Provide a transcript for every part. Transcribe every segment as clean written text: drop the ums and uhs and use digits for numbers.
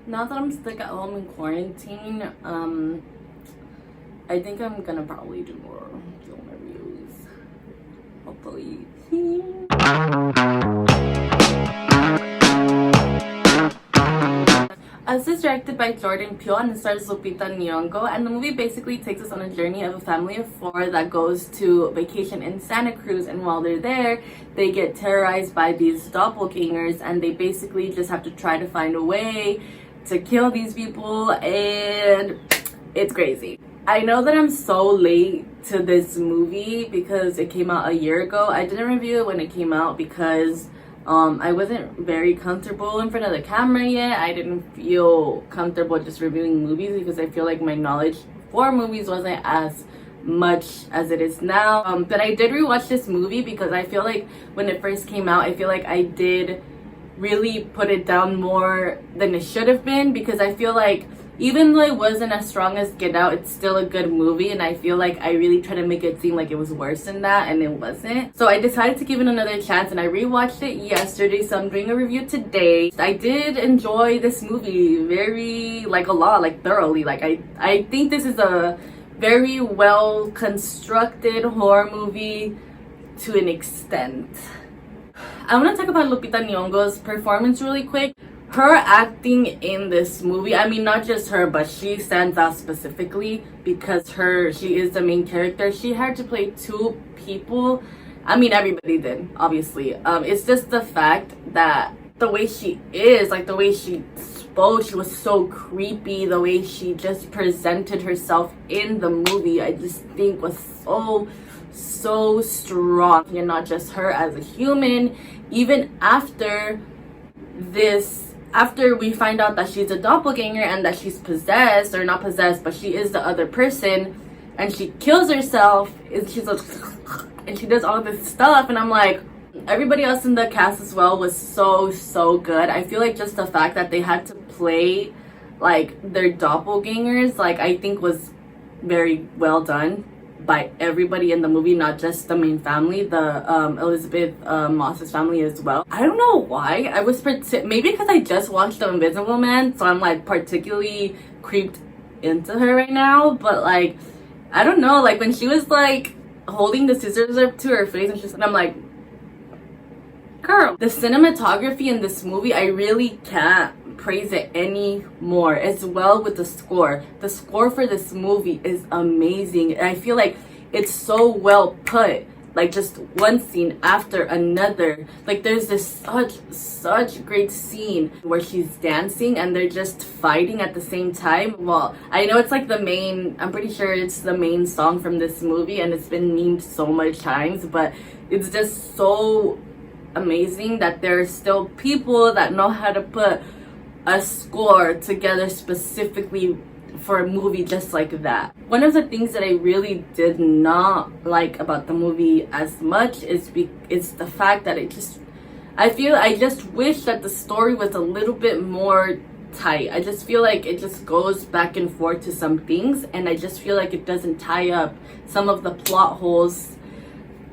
Now that I'm stuck at home in quarantine, I think I'm gonna probably do more film reviews. Hopefully. This is directed by Jordan Peele and stars Lupita Nyong'o, and the movie basically takes us on a journey of a family of four that goes to vacation in Santa Cruz, and while they're there, they get terrorized by these doppelgangers, and they basically just have to try to find a way to kill these people, and it's crazy. I know that I'm so late to this movie because it came out a year ago. I didn't review it when it came out because I wasn't very comfortable in front of the camera yet. I didn't feel comfortable just reviewing movies because I feel like my knowledge for movies wasn't as much as it is now. But I did rewatch this movie because I feel like when it first came out, I feel like I did really put it down more than it should have been, because I feel like even though it wasn't as strong as Get Out, it's still a good movie, and I feel like I really tried to make it seem like it was worse than that, and it wasn't. So I decided to give it another chance, and I rewatched it yesterday, so I'm doing a review today. I did enjoy this movie very, thoroughly. I think this is a very well constructed horror movie to an extent. I want to talk about Lupita Nyong'o's performance really quick. Her acting in this movie, I mean, not just her, but she stands out specifically because she is the main character. She had to play two people. I mean, everybody did, obviously. It's just the fact that the way she is, like the way she spoke, she was so creepy. The way she just presented herself in the movie, I just think was so strong. And not just her as a human, even after we find out that she's a doppelganger and that she's possessed, or not possessed, but she is the other person, and she kills herself, and she's like, and she does all this stuff, and I'm like, everybody else in the cast as well was so good. I feel like just the fact that they had to play like their doppelgangers, like, I think was very well done by everybody in the movie, not just the main family, the Elizabeth Moss's family as well. I don't know why. I was maybe because I just watched The Invisible Man, so I'm like particularly creeped into her right now. But like, I don't know, like when she was like holding the scissors up to her face and I'm like, girl. The cinematography in this movie, I really can't praise it anymore, as well with the score. The score for this movie is amazing. And I feel like it's so well put, like just one scene after another. Like there's this such great scene where she's dancing and they're just fighting at the same time. Well, I know it's like I'm pretty sure it's the main song from this movie and it's been memed so much times, but it's just so amazing that there are still people that know how to put a score together specifically for a movie just like that. One of the things that I really did not like about the movie as much is the fact that I just wish that the story was a little bit more tight. I just feel like it just goes back and forth to some things, and I just feel like it doesn't tie up some of the plot holes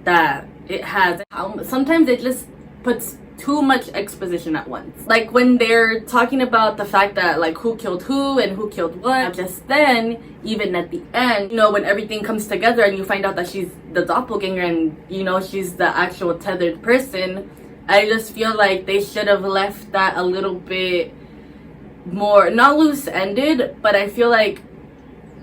that it has. Sometimes it just puts too much exposition at once. Like when they're talking about the fact that like who killed who and who killed what, just then, even at the end, you know, when everything comes together and you find out that she's the doppelganger and, you know, she's the actual tethered person, I just feel like they should have left that a little bit more, not loose-ended, but I feel like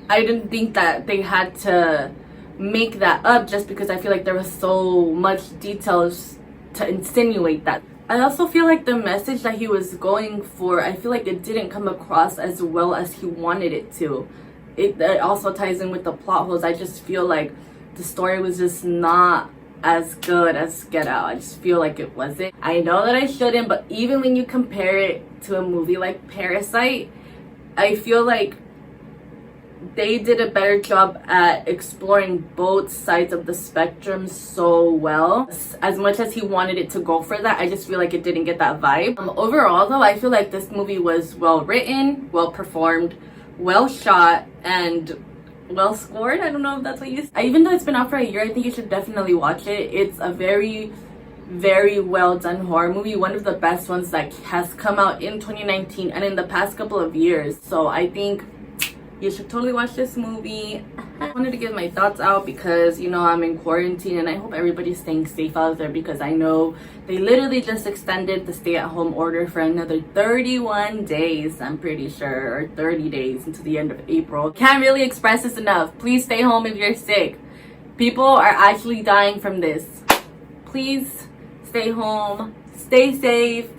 I didn't think that they had to make that up just because I feel like there was so much details to insinuate that. I also feel like the message that he was going for, I feel like it didn't come across as well as he wanted it to. It also ties in with the plot holes. I just feel like the story was just not as good as Get Out. I just feel like it wasn't. I know that I shouldn't, but even when you compare it to a movie like Parasite, I feel like they did a better job at exploring both sides of the spectrum so well. As much as he wanted it to go for that, I just feel like it didn't get that vibe. Overall though, I feel like this movie was well written, well performed, well shot, and well scored. I don't know if that's what you say. Even though it's been out for a year, I think you should definitely watch it. It's a very very well done horror movie, one of the best ones that has come out in 2019 and in the past couple of years. So I think you should totally watch this movie. I wanted to get my thoughts out because, you know, I'm in quarantine and I hope everybody's staying safe out there, because I know they literally just extended the stay-at-home order for another 31 days, I'm pretty sure, or 30 days into the end of April. Can't really express this enough. Please stay home if you're sick. People are actually dying from this. Please stay home, stay safe.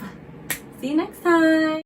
See you next time.